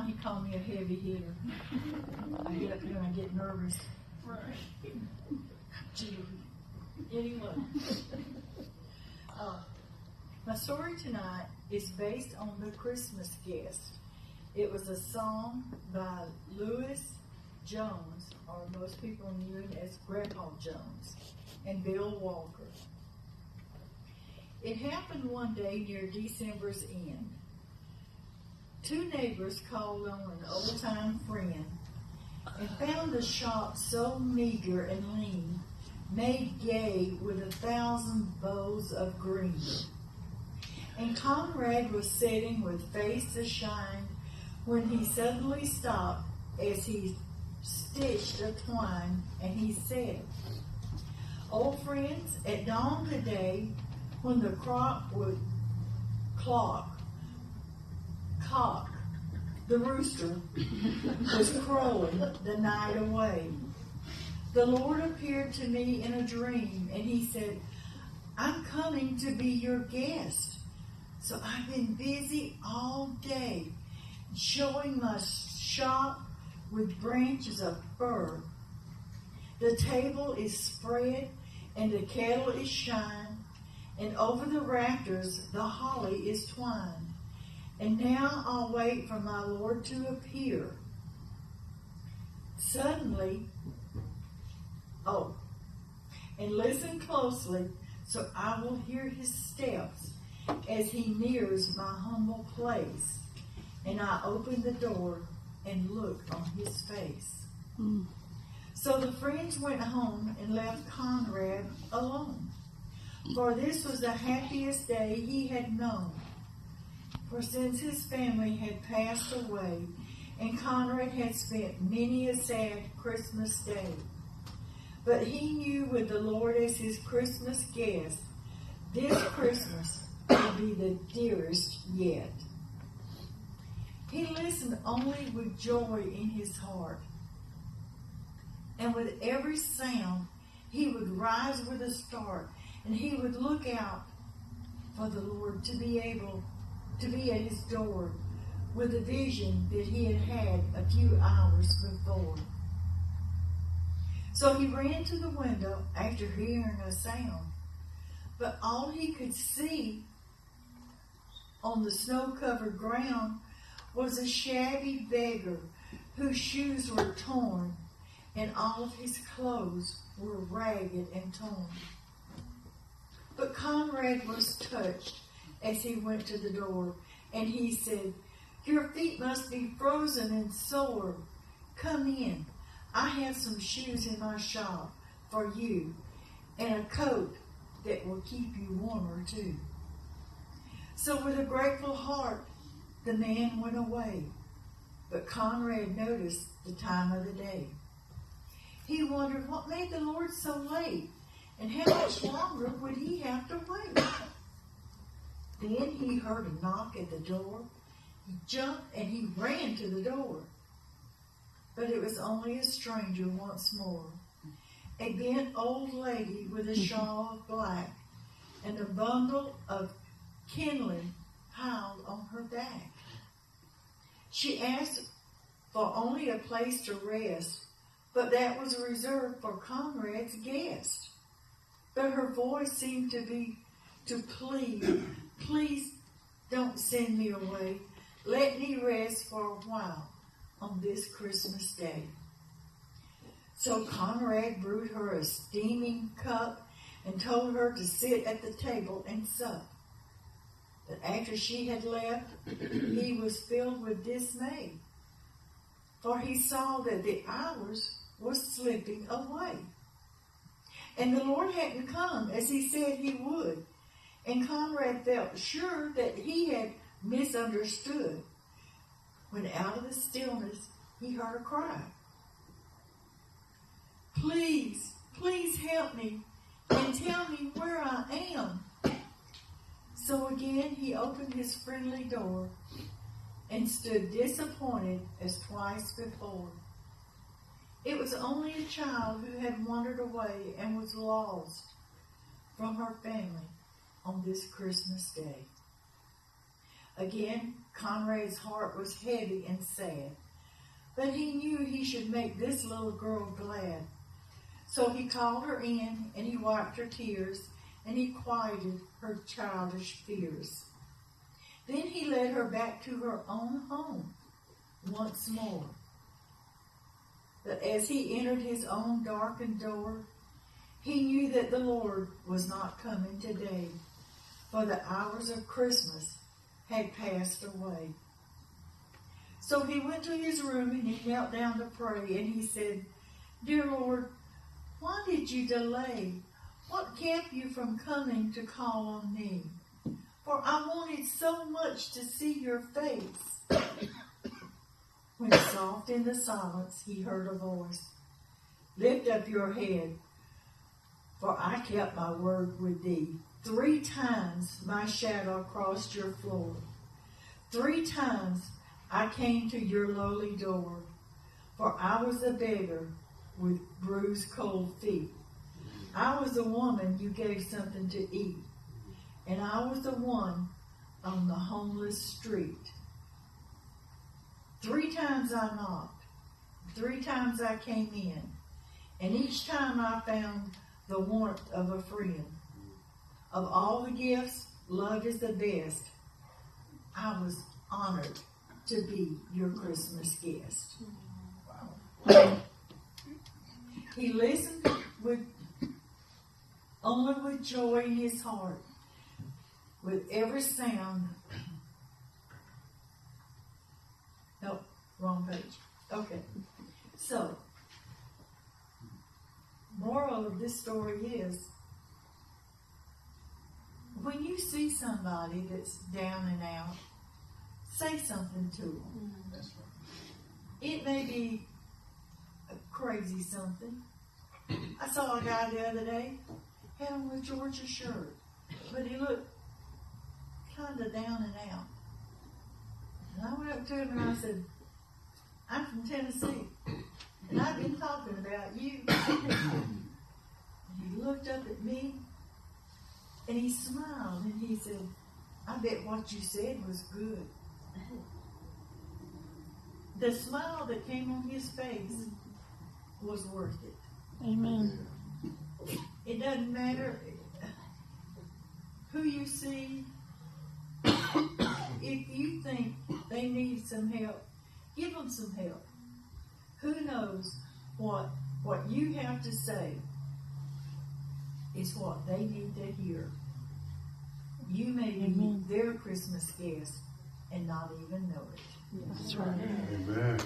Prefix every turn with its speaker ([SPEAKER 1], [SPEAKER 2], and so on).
[SPEAKER 1] He called me a heavy hitter. I get up here and I get nervous. Right. Gee. Anyway. My story tonight is based on The Christmas Guest. It was a song by Louis Jones, or most people knew him as Grandpa Jones, and Bill Walker. It happened one day near December's end. Two neighbors called on an old-time friend and found the shop so meager and lean, made gay with 1,000 bows of green. And Conrad was sitting with face ashine when he suddenly stopped as he stitched a twine, and he said, "Old friends, at dawn today, when the cock, the rooster, was crowing the night away, the Lord appeared to me in a dream, and he said, 'I'm coming to be your guest.' So I've been busy all day, showing my shop with branches of fir. The table is spread, and the kettle is shined, and over the rafters the holly is twined. And now I'll wait for my Lord to appear." Suddenly, and listen closely, so I will hear his steps as he nears my humble place. And I open the door and look on his face. So the friends went home and left Conrad alone, for this was the happiest day he had known. For since his family had passed away, and Conrad had spent many a sad Christmas day, but he knew with the Lord as his Christmas guest, this Christmas would be the dearest yet. He listened only with joy in his heart, and with every sound he would rise with a start, and he would look out for the Lord to be able to be at his door with the vision that he had had a few hours before. So he ran to the window after hearing a sound, but all he could see on the snow-covered ground was a shabby beggar whose shoes were torn and all of his clothes were ragged and torn. But Conrad was touched as he went to the door, and he said, "Your feet must be frozen and sore. Come in. I have some shoes in my shop for you, and a coat that will keep you warmer too." So with a grateful heart, the man went away. But Conrad noticed the time of the day. He wondered what made the Lord so late, and how much longer would he have to wait? Then he heard a knock at the door. He jumped and he ran to the door. But it was only a stranger once more, a bent old lady with a shawl of black and a bundle of kindling piled on her back. She asked for only a place to rest, but that was reserved for Conrad's guest. But her voice seemed to plead, "Please don't send me away. Let me rest for a while on this Christmas day." So Conrad brewed her a steaming cup and told her to sit at the table and sup. But after she had left, he was filled with dismay, for he saw that the hours were slipping away. And the Lord hadn't come as he said he would, and Conrad felt sure that he had misunderstood, when out of the stillness he heard a cry. "Please, please help me and tell me where I am." So again he opened his friendly door and stood disappointed as twice before. It was only a child who had wandered away and was lost from her family on this Christmas day. Again, Conrad's heart was heavy and sad, but he knew he should make this little girl glad. So he called her in, and he wiped her tears, and he quieted her childish fears. Then he led her back to her own home once more. But as he entered his own darkened door, he knew that the Lord was not coming today, for the hours of Christmas had passed away. So he went to his room and he knelt down to pray, and he said, "Dear Lord, why did you delay? What kept you from coming to call on me? For I wanted so much to see your face." When soft in the silence he heard a voice, "Lift up your head, for I kept my word with thee. 3 times my shadow crossed your floor. 3 times I came to your lowly door, for I was a beggar with bruised cold feet. I was the woman you gave something to eat, and I was the one on the homeless street. 3 times I knocked, 3 times I came in, and each time I found the warmth of a friend. Of all the gifts, love is the best. I was honored to be your Christmas guest." Wow. He listened only with joy in his heart, with every sound. No, wrong page. Okay. So, moral of this story is, when you see somebody that's down and out, say something to them. That's right. It may be a crazy something. I saw a guy the other day, had on a Georgia shirt, but he looked kind of down and out. And I went up to him and I said, "I'm from Tennessee, and I've been talking about you." And he looked up at me, and he smiled, and he said, "I bet what you said was good." The smile that came on his face was worth it.
[SPEAKER 2] Amen.
[SPEAKER 1] It doesn't matter who you see. If you think they need some help, give them some help. Who knows what you have to say is what they need to hear. You may be their Christmas guest and not even know it.
[SPEAKER 2] That's right.
[SPEAKER 3] Amen.